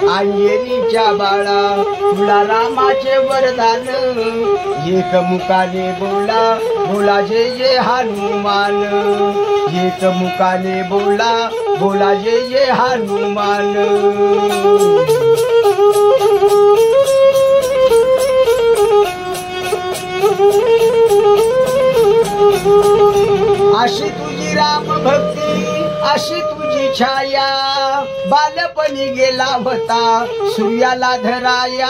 अंजनीच्या बाळा तुला रामाचे वरदान, एक मुखाने बोला बोला जय जय हनुमान, एक मुखाने बोला बोला जय जय हनुमान। अशी तुझी राम भक्ती अशी तुझी छाया, बालपणी गेला होता सूर्याला धराया,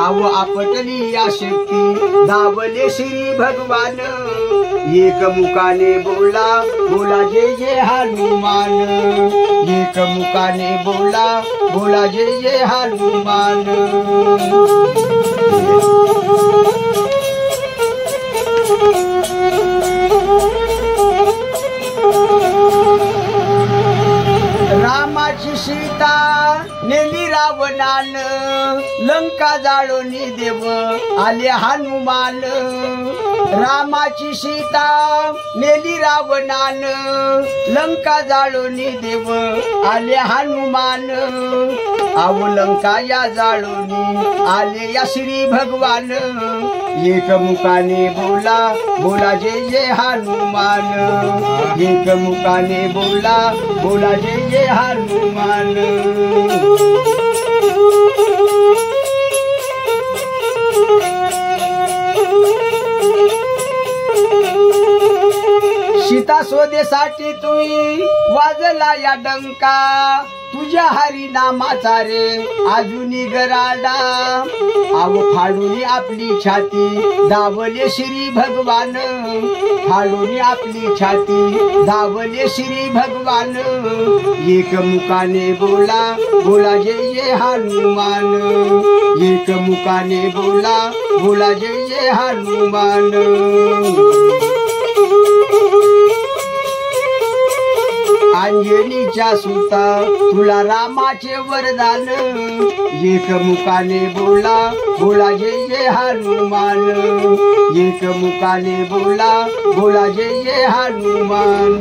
अव आपटली या शक्ती दावले श्री भगवान, एक मुखाने बोला बोला जय जय हनुमान, एक मुखाने बोला बोला जय जय हनुमान। रामाची सीता नेली रावणान, लंका जाळोनी देव आले हनुमान, रामाची सीता नेली रावणान, लंका जाळोनी देव आले हनुमान, अव लंका या जाळोनी आले या श्री भगवान, एक मुखाने बोला बोला जय जय हनुमान, एक मुखाने बोला बोला जय जय हनुमान। सीता शोधेसाठी तुम्ही वाजला या डंका, तुझ्या हरी नामाचा रे अजूनी गराडा, आव फाडून आपली छाती दावले श्री भगवान, फाडून आपली छाती दावले श्री भगवान, एक मुखाने बोला बोला जय जय हनुमान, एक मुखाने बोला बोला जय जय हनुमान। अंजनीच्या सुता तुला रामाचे वरदान, एक मुखाने बोला बोला जय जय हनुमान, एक मुखाने बोला बोला जय जय हनुमान।